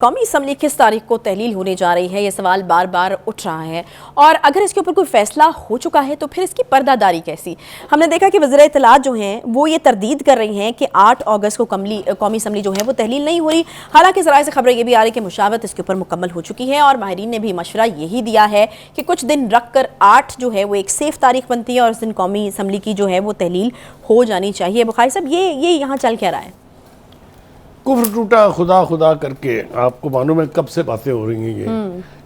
कौमी असम्बली किस तारीख को तहलील होने जा रही है, ये सवाल बार बार उठ रहा है। और अगर इसके ऊपर कोई फैसला हो चुका है तो फिर इसकी पर्दादारी कैसी। हमने देखा कि वज़ीर इत्तलात जो हैं वो ये तरदीद कर रही हैं कि 8 अगस्त को कौमी असम्बली जो है वो तहलील नहीं हो रही। हालांकि ज़राए से खबरें ये भी आ रही कि मुशावरत इसके ऊपर मुकम्मल हो चुकी है और माहिरीन ने भी मशवरा यही दिया है कि कुछ दिन रख कर 8 जो है वो एक सेफ तारीख बनती है और उस दिन कौमी असम्बली की जो है वो तहलील हो जानी चाहिए। बुखारी साहब ये यहाँ चल क्या रहा है? कुफ्र टूटा खुदा खुदा करके आपको मालूम है कब से बातें हो रही हैं। ये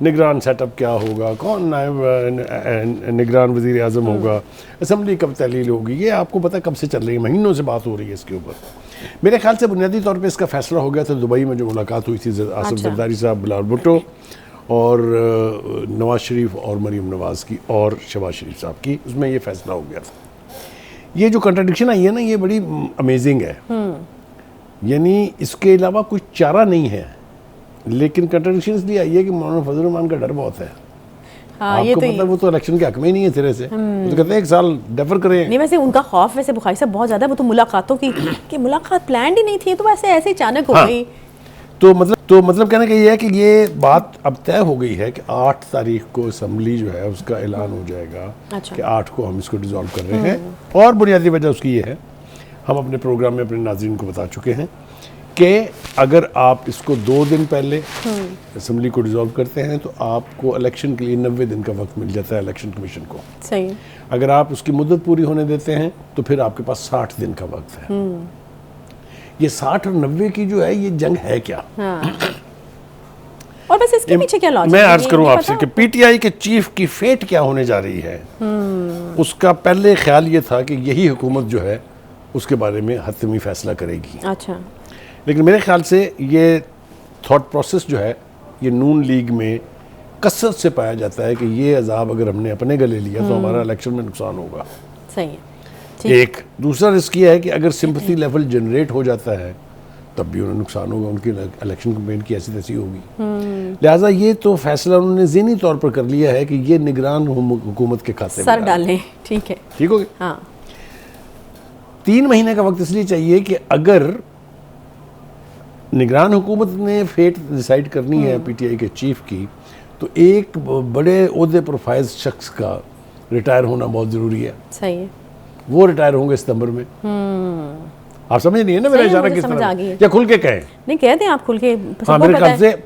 निगरान सेटअप क्या होगा, कौन नायब निगरान वज़ीर आज़म होगा, असम्बली कब तहलील होगी, ये आपको पता कब से चल रही है। महीनों से बात हो रही है इसके ऊपर। मेरे ख्याल से बुनियादी तौर पे इसका फैसला हो गया था दुबई में जो मुलाकात हुई थी आसिफ जरदारी साहब, बिलावल भुट्टो और नवाज शरीफ और मरीम नवाज़ की और शहबाज शरीफ साहब की, उसमें ये फैसला हो गया था। ये जो कंट्राडिक्शन आई है ना, ये बड़ी अमेजिंग है। यानी इसके अलावा कुछ चारा नहीं है, लेकिन कंट्राडिक्शन इसलिए आई है कि मौलाना फजल रहमान का डर बहुत है। हाँ, आपको पता है वो तो इलेक्शन के हक में ही नहीं है सिरे से। वो तो कहते हैं 1 साल डेफर करें। नहीं, वैसे उनका खौफ वैसे बुखारी साहब बहुत ज़्यादा, वो तो मुलाकातों की मुलाकात प्लान ही नहीं थी, तो वैसे ऐसे अचानक हो गई। तो मतलब कहने का ये है कि ये बात अब तय हो गई है कि 8 तारीख को असम्बली जो है उसका ऐलान हो जाएगा। अच्छा। कि 8 को हम इसको डिसॉल्व कर रहे हैं। और बुनियादी वजह उसकी ये है, हम अपने प्रोग्राम में अपने नाज़रीन को बता चुके हैं कि अगर आप इसको 2 दिन पहले असम्बली को डिसॉल्व करते हैं तो आपको इलेक्शन के लिए 90 दिन का वक्त मिल जाता है इलेक्शन कमीशन को। सही। अगर आप उसकी मुद्दत पूरी होने देते हैं तो फिर आपके पास 60 दिन का वक्त है। ये 60 और 90 की जो है ये जंग है क्या? हाँ। और बस इसके पीछे क्या लॉजिक? मैं अर्ज करूं आपसे कि पीटीआई के चीफ की फेट क्या होने जा रही है। उसका पहले ख्याल ये था कि यही हुकूमत जो है उसके बारे में हतमी फैसला करेगी। अच्छा। लेकिन मेरे ख्याल से ये थॉट प्रोसेस जो है ये नून लीग में कसरत से पाया जाता है कि ये अजाब अगर हमने अपने गले लिया तो हमारा इलेक्शन में नुकसान होगा। सही है। एक दूसरा रिस्क ये है कि अगर सिंपैथी लेवल जनरेट हो जाता है तब भी उन्हें नुकसान होगा, उनकी इलेक्शन कैंपेन की ऐसी तैसी होगी। लिहाजा ये तो फैसला उन्होंने ज़हनी तौर पर कर लिया है कि ये निगरान हुकूमत के खाते सर डालें। ठीक है, ठीक हो गया। हाँ। 3 महीने का वक्त इसलिए चाहिए कि अगर निगरान हुकूमत ने फेट डिसाइड करनी है पीटीआई के चीफ की, तो एक बड़े ओहदे पर फाइज शख्स का रिटायर होना बहुत ज़रूरी है। सही है। वो रिटायर होंगे सितंबर में। आप समझ नहीं है ना मेरा इशारा किस तरह? या खुल के कहें? नहीं, कह दें आप खुल के। हाँ, मेरे ख्याल से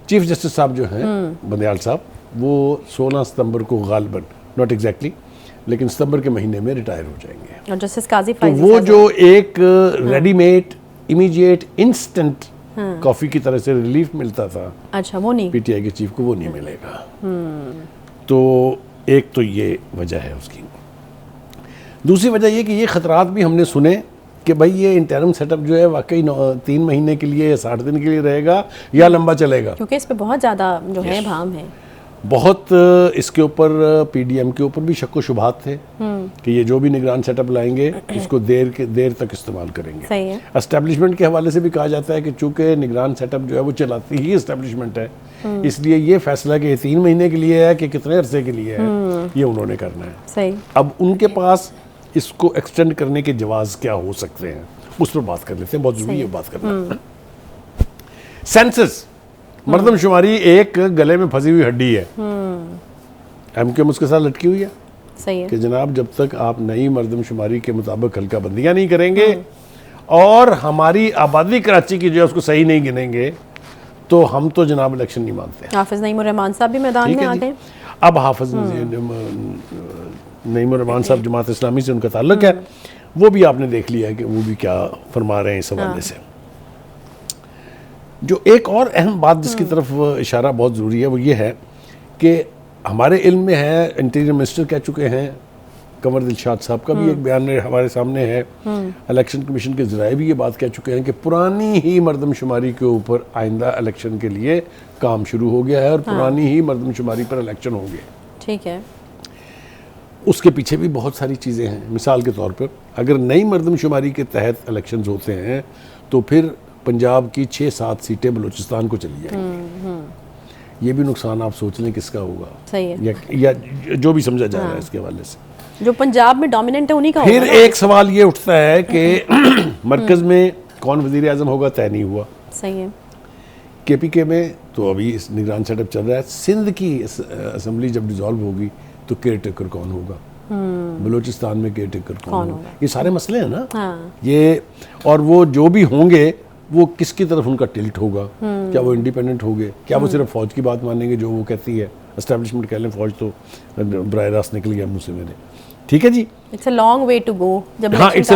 चीफ जस्टिस साहब जो हैं बंदयाल साहब, वो 16 सितंबर को गालिबन, नॉट एग्जैक्टली, लेकिन सितंबर के महीने में रिटायर हो जाएंगे। और जस्टिस काजी फाइज़ी तो वो जो एक रेडीमेड इमीडिएट इंस्टेंट कॉफी की तरह से रिलीफ मिलता था, अच्छा, वो नहीं, पीटीआई के चीफ को वो नहीं मिलेगा। तो एक तो ये वजह है उसकी। दूसरी वजह ये कि ये खतरात भी हमने सुने कि भाई ये इंटरम सेटअप जो है वाकई 3 महीने के लिए या 60 दिन के लिए रहेगा या लंबा चलेगा, क्योंकि इस पे बहुत ज़्यादा जो है भाम है। बहुत इसके ऊपर पीडीएम के ऊपर भी शक व शुबहात थे कि ये जो भी निगरान सेटअप लाएंगे इसको देर तक इस्तेमाल करेंगे। सही है। एस्टेब्लिशमेंट के हवाले से भी कहा जाता है कि चूंकि निगरान सेटअप जो है वो चलाती ही एस्टेब्लिशमेंट है, इसलिए ये फैसला कि 3 महीने के लिए है कि कितने अरसे के लिए है ये उन्होंने करना है। सही। अब उनके पास इसको एक्सटेंड करने के जवाब क्या हो सकते हैं उस पर बात कर लेते हैं, बहुत जरूरी है बात करना। सेंसस, मर्दमशुमारी एक गले में फंसी हुई हड्डी है। एमक्यूएम उसके साथ लटकी हुई है। सही है कि जनाब जब तक आप नई मर्दमशुमारी के मुताबिक हल्का बंदियां नहीं करेंगे और हमारी आबादी कराची की जो है उसको सही नहीं गिनेंगे तो हम तो जनाब इलेक्शन नहीं मानते। हाफिज नईम रहमान साहब भी मैदान में आ गए। अब हाफिज नईम रहमान साहब जमात इस्लामी से उनका ताल्लुक है, वो भी आपने देख लिया है कि वो भी क्या फरमा रहे हैं इस हवाले से। जो एक और अहम बात जिसकी तरफ इशारा बहुत ज़रूरी है वो ये है कि हमारे इल्म में है, इंटीरियर मिनिस्टर कह चुके हैं, कंवर दिलशाद साहब का भी एक बयान में हमारे सामने है, इलेक्शन कमीशन के ज़राए भी ये बात कह चुके हैं कि पुरानी ही मर्दमशुमारी के ऊपर आइंदा इलेक्शन के लिए काम शुरू हो गया है और पुरानी ही मर्दमशुमारी पर इलेक्शन होंगे। ठीक है। उसके पीछे भी बहुत सारी चीज़ें हैं। मिसाल के तौर पर अगर नई मर्दमशुमारी के तहत इलेक्शंस होते हैं तो फिर पंजाब की 6-7 सीटें बलूचिस्तान को चली जाएंगी। ये भी नुकसान आप सोच लें किसका होगा। सही है। या जो भी समझा जा रहा है इसके हवाले से, जो पंजाब में डोमिनेंट है उन्हीं का। फिर एक सवाल ये उठता है कि मरकज़ में कौन वज़ीर आज़म होगा तय नहीं हुआ। सही है। KPK में तो अभी इस निगरान सेटअप चल रहा है। सिंध की असेंबली जब डिसॉल्व होगी तो केयर टेकर कौन होगा, बलूचिस्तान में केयर टेकर कौन होगा, ये सारे मसले हैं ना। ये और वो जो भी होंगे वो किसकी तरफ उनका टिल्ट होगा, क्या वो इंडिपेंडेंट होंगे, क्या वो सिर्फ फौज की बात मानेंगे जो वो कहती है, एस्टेब्लिशमेंट कह लें, फौज तो बराह रास्त निकल गया मुंह से मेरे। ठीक है जी, it's a long way to go. जब हाँ, it's a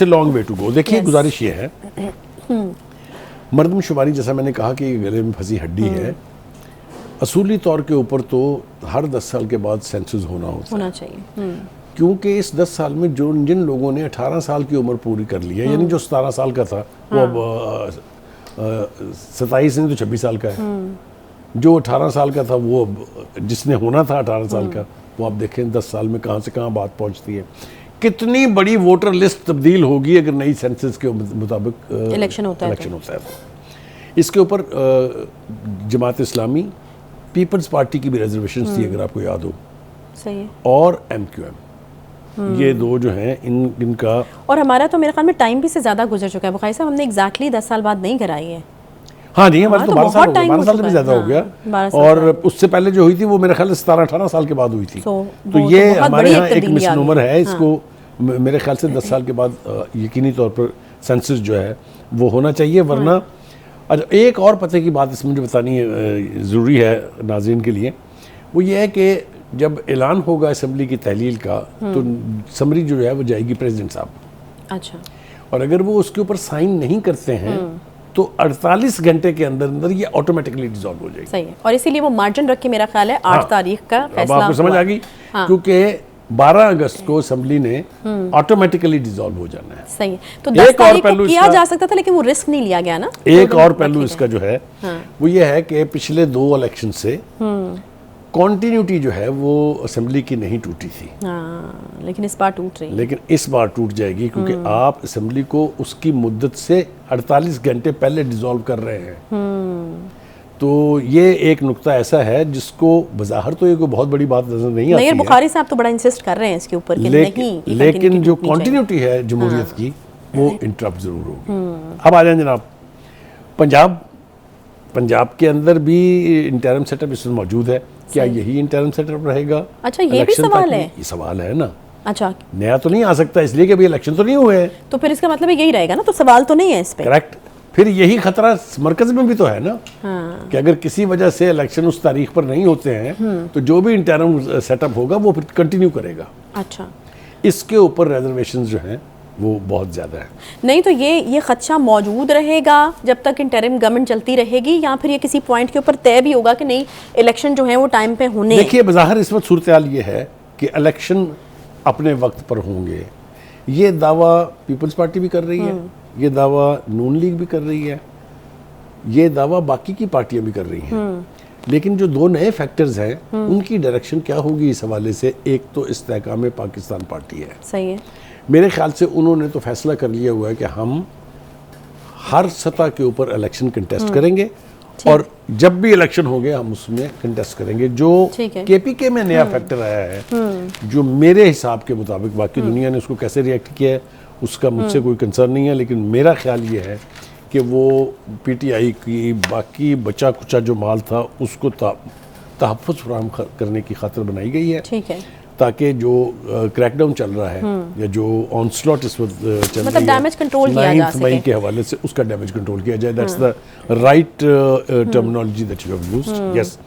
long way to go. देखिए गुजारिश ये है, मर्दमशुमारी जैसा मैंने कहा कि गले में फंसी हड्डी है। असूली तौर के ऊपर तो हर 10 साल के बाद सेंसस होना चाहिए, क्योंकि इस 10 साल में जो जिन लोगों ने 18 साल की उम्र पूरी कर ली है, यानी जो 17 साल का था वो अब 27 नहीं तो 26 साल का है, जो 18 साल का था वो जिसने होना था 18 साल का, वो आप देखें 10 साल में कहाँ से कहाँ बात पहुँचती है। कितनी बड़ी वोटर लिस्ट तब्दील होगी अगर नई सेंसस के मुताबिक इलेक्शन होता है। इसके ऊपर जमात इस्लामी, पीपल्स पार्टी की भी रिजर्वेशन थी अगर आपको याद हो, सही है, और MQM, ये दो जो हैं इनका। और हमारा तो मेरे ख्याल में टाइम भी से ज़्यादा गुजर चुका है बुखारी साहब, हमने एग्जैक्टली 10 साल बाद नहीं कराई है। हाँ जी, हमारे तो 12 साल से भी ज़्यादा हो गया, और उससे पहले जो हुई थी वो मेरे ख्याल से 17-18 साल के बाद हुई थी। तो ये हमारे यहाँ एक मिसनूमर है, इसको मेरे ख्याल से 10 साल के बाद यकीनी तौर पर सेंसस जो है वो होना चाहिए, वरना। अच्छा, एक और पते की बात इसमें मुझे बतानी ज़रूरी है नाज़रीन के लिए, वो ये है कि जब ऐलान होगा असेंबली की तहलील का तो समरी जो है वो जाएगी प्रेसिडेंट साहब। अच्छा, और अगर वो उसके ऊपर साइन नहीं करते हैं तो 48 घंटे के अंदर अंदर ये ऑटोमेटिकली डिसॉल्व हो जाएगी। सही है, और इसीलिए वो मार्जिन रख के मेरा ख्याल है 8 तारीख का फैसला। अब आपको समझ आ गई, क्योंकि 12 अगस्त को असेंबली ने ऑटोमेटिकली डिसॉल्व हो जाना है। सही है, तो 10 तारीख को किया जा सकता था, लेकिन वो रिस्क नहीं लिया गया ना। एक और पहलू इसका जो है वो ये है कि पिछले 2 इलेक्शन से कॉन्टिन्यूटी जो है वो असेंबली की नहीं टूटी थी, लेकिन इस बार टूट रही है। लेकिन इस बार टूट जाएगी, क्योंकि आप असेंबली को उसकी मुद्दत से 48 घंटे पहले डिसॉल्व कर रहे हैं। तो ये एक नुक्ता ऐसा है जिसको बज़ाहिर तो ये कोई बहुत बड़ी बात नजर नहीं आती है। बुखारी साहब तो बड़ा इंसिस्ट कर रहे हैं इसके ऊपर कि लेकिन जो कॉन्टिन्यूटी है जमहूरियत की वो इंटरप्ट जरूर होगी। अब आ जाए जनाब पंजाब के अंदर भी इंटरिम सेटअप इसमें मौजूद है, क्या यही इंटरिम सेटअप रहेगा? अच्छा, ये भी सवाल है। ये सवाल है ना। अच्छा, नया तो नहीं आ सकता, इसलिए कि अभी इलेक्शन तो नहीं हुए हैं, तो फिर इसका मतलब यही रहेगा ना, तो सवाल तो नहीं है इस पे। करेक्ट। फिर यही खतरा मरकज में भी तो है ना, कि अगर किसी वजह से इलेक्शन उस तारीख पर नहीं होते हैं तो जो भी इंटरिम सेटअप होगा वो फिर कंटिन्यू करेगा। अच्छा, इसके ऊपर रिजर्वेशंस जो हैं वो बहुत ज़्यादा है। नहीं तो ये खदशा मौजूद रहेगा जब तक इंटरिम गवर्नमेंट चलती रहेगी, या फिर ये किसी पॉइंट के ऊपर तय भी होगा कि नहीं इलेक्शन जो है वो टाइम पे होने। देखिए, बज़ाहिर इस वक्त सूरत हाल ये है कि इलेक्शन अपने वक्त पर होंगे, ये दावा पीपल्स पार्टी भी कर रही है, ये दावा नून लीग भी कर रही है, ये दावा बाकी की पार्टियां भी कर रही हैं। लेकिन जो 2 नए फैक्टर्स हैं उनकी डायरेक्शन क्या होगी इस हवाले से, एक तो इस्तेहकाम पाकिस्तान पार्टी है। सही है, मेरे ख्याल से उन्होंने तो फैसला कर लिया हुआ है कि हम हर सतह के ऊपर इलेक्शन कंटेस्ट करेंगे, और जब भी इलेक्शन हो गया हम उसमें कंटेस्ट करेंगे। जो KPK में नया फैक्टर आया है, जो मेरे हिसाब के मुताबिक, बाकी दुनिया ने उसको कैसे रिएक्ट किया है उसका मुझसे कोई कंसर्न नहीं है, लेकिन मेरा ख्याल ये है कि वो PTI की बाकी बचा कुचा जो माल था उसको तहफ़्फ़ुज़ फराहम करने की खातिर बनाई गई है। ठीक है, ताकि जो क्रैकडाउन चल रहा है या जो ऑनस्लॉट इस वक्त चल मतलब डैमेज कंट्रोल किया जा सके, 9 मई के हवाले से उसका डैमेज कंट्रोल किया जाए। That's the right terminology that you have used. Yes,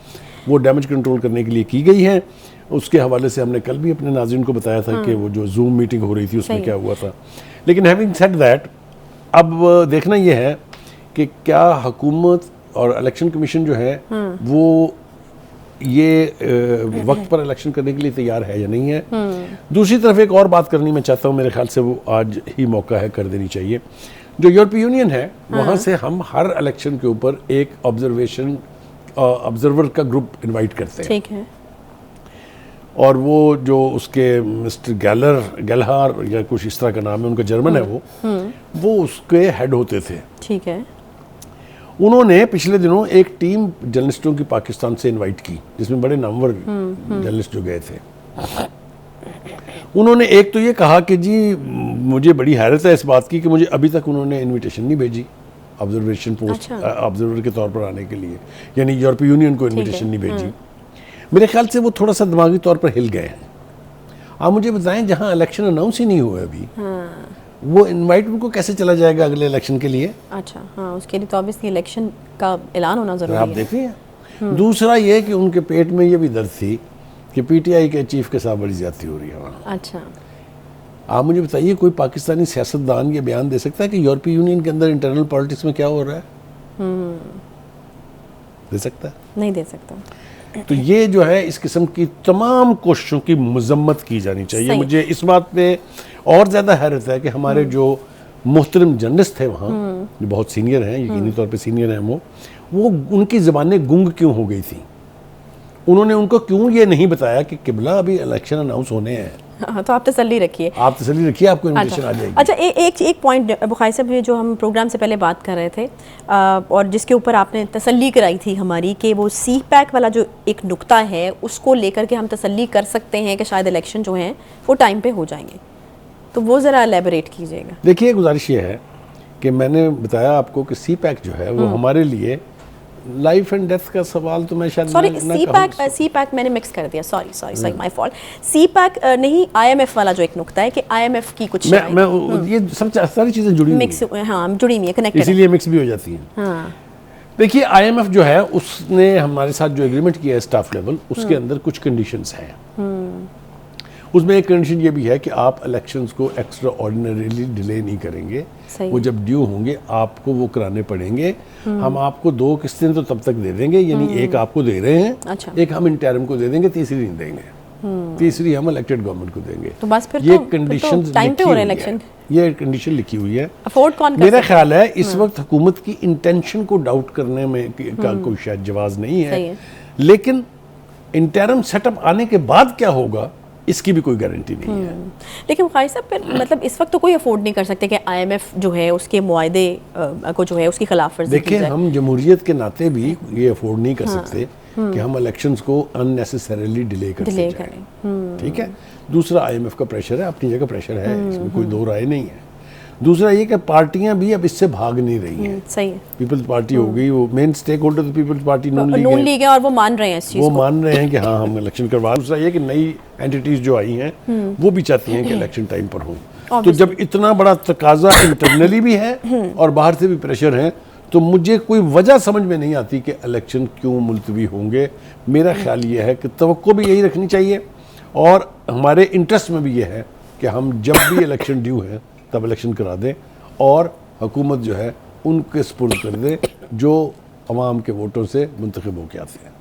वो डैमेज कंट्रोल करने के लिए की गई है। उसके हवाले से हमने कल भी अपने नाज़रीन को बताया था कि वो जो जूम मीटिंग हो रही थी उसमें क्या हुआ था। लेकिन हैविंग सेड दैट, अब देखना ये है कि क्या हुकूमत और इलेक्शन कमीशन जो है वो ये वक्त पर इलेक्शन करने के लिए तैयार है या नहीं है। दूसरी तरफ एक और बात करनी मैं चाहता हूँ, मेरे ख्याल से वो आज ही मौका है, कर देनी चाहिए। जो यूरोपीय यूनियन है वहाँ से हम हर इलेक्शन के ऊपर एक ऑब्जर्वर का ग्रुप इनवाइट करते हैं। ठीक है, और वो जो उसके मिस्टर गैलहार या कुछ इस तरह का नाम है, उनका जर्मन है वो उसके हेड होते थे। ठीक है, उन्होंने पिछले दिनों एक टीम जर्नलिस्टों की पाकिस्तान से इनवाइट की, जिसमें बड़े नामवर जर्नलिस्ट जो गए थे। उन्होंने एक तो ये कहा कि जी मुझे बड़ी हैरत है इस बात की कि मुझे अभी तक उन्होंने इनविटेशन नहीं भेजी। ऑब्जर्वेशन पोस्ट अच्छा। ऑब्जर्वर के तौर पर आने के लिए, यानी यूरोपीय यूनियन को इन्विटेशन नहीं भेजी। मेरे ख्याल से वो थोड़ा सा दिमागी तौर पर हिल गए हैं। आप मुझे बताएं, जहां इलेक्शन अनाउंस ही नहीं हुआ अभी, वो इनवाइट उनको कैसे चला जाएगा अगले इलेक्शन के लिए? अच्छा, हाँ, उसके लिए तो ऑब्वियसली इलेक्शन का ऐलान होना जरूरी आप है। देखिए, दूसरा ये कि उनके पेट में ये भी दर्द थी कि पीटीआई के चीफ के साथ बड़ी ज्यादती हो रही है वहाँ। अच्छा, आप मुझे बताइए, कोई पाकिस्तानी सियासतदान ये बयान दे सकता है कि यूरोपीय यूनियन के अंदर इंटरनल पॉलिटिक्स में क्या हो रहा है? दे सकता है? नहीं दे सकता। तो ये जो है, इस किस्म की तमाम कोशिशों की मजम्मत की जानी चाहिए। सही। मुझे इस बात पे और ज़्यादा हैरत है कि हमारे जो मोहतरम जर्नलिस्ट थे वहाँ, जो बहुत सीनियर हैं, यकीनी तौर पे सीनियर हैं, वो उनकी ज़बानें गुंग क्यों हो गई थी? उन्होंने उनको क्यों ये नहीं बताया कि किबला अभी इलेक्शन अनाउंस होने हैं? हाँ, तो आप तसल्ली रखिए। आप तसल्ली रखिए, आपको इन्विटेशन आ जाएगी। अच्छा, एक पॉइंट बुखारी साहब, जो हम प्रोग्राम से पहले बात कर रहे थे और जिसके ऊपर आपने तसल्ली कराई थी हमारी, कि वो सी पैक वाला जो एक नुक्ता है, उसको लेकर के हम तसल्ली कर सकते हैं कि शायद इलेक्शन जो हैं वो टाइम पे हो जाएंगे, तो वो ज़रा एलेबोरेट कीजिएगा। देखिए, गुजारिश ये है कि मैंने बताया आपको कि सी पैक जो है वो हमारे लिए लाइफ एंड डेथ का सवाल, तो मैं शायद सॉरी, सी पैक मैंने मिक्स कर दिया, sorry my fault. C pack नहीं, आईएमएफ वाला जो एक नुक्ता है कि आईएमएफ की कुछ मैं ये सब सारी चीजें जुड़ी मिक्स, हाँ, जुड़ी हुई है, कनेक्टेड है। इसीलिए मिक्स भी हो जाती हैं। हाँ, देखिए, आईएमएफ जो है उसने हमारे साथ जो एग्रीमेंट किया है स्टाफ लेवल, उसके अंदर कुछ कंडीशंस हैं। उसमें एक कंडीशन ये भी है कि आप इलेक्शंस को एक्स्ट्रा ऑर्डिनरीली डिले नहीं करेंगे। सही। वो जब ड्यू होंगे आपको वो कराने पड़ेंगे। हम आपको 2 किस्तें तो तब तक दे देंगे, यानी एक आपको दे रहे हैं, अच्छा। एक हम इंटरिम को दे देंगे, तीसरी नहीं देंगे, तीसरी हम इलेक्टेड गवर्नमेंट को देंगे। तो बस फिर ये तो कंडीशंस टाइम पे हो रहे हैं इलेक्शन। ये कंडीशन लिखी हुई है। अफोर्ड कौन कर मेरा सकता ख्याल है इस वक्त हुकूमत की इंटेंशन को डाउट करने में का कोई शायद जवाब नहीं सही है, है। लेकिन इंटरिम सेटअप आने के बाद क्या होगा इसकी भी कोई गारंटी नहीं है। लेकिन बुखारी साहब, फिर मतलब इस वक्त तो कोई अफोर्ड नहीं कर सकते कि आईएमएफ जो है उसके मुआहदे को जो है उसकी खिलाफ वर्जी की देखिए, जाए। हम जमहूरियत के नाते भी ये अफोर्ड नहीं कर सकते कि हम इलेक्शंस को अननेसेसरीली डिले करते डिले जाएं। करें। ठीक है। दूसरा, आईएमएफ का प्रेशर है, अपनी जगह प्रेशर है, इसमें कोई दो राय नहीं है। दूसरा ये कि पार्टियां भी अब इससे भाग नहीं रही हैं। सही है। पीपल्स पार्टी हो गई, वो मेन स्टेक होल्डर तो पीपल्स पार्टी नून लीग है और वो मान रहे हैं इस चीज़ वो को। मान रहे हैं कि हाँ, हम इलेक्शन करवा। दूसरा ये कि नई एंटिटीज जो आई हैं वो भी चाहती हैं कि इलेक्शन टाइम पर हो। तो जब इतना बड़ा तकाजा इंटरनली भी है और बाहर से भी प्रेशर है, तो मुझे कोई वजह समझ में नहीं आती कि इलेक्शन क्यों मुलतवी होंगे। मेरा ख्याल ये है कि तवक्को भी यही रखनी चाहिए और हमारे इंटरेस्ट में भी ये है कि हम जब भी इलेक्शन ड्यू है तब इलेक्शन करा दें और हुकूमत जो है उनके सुपुर्द कर दे जो अवाम के वोटों से मुंतखब होकर आते हैं।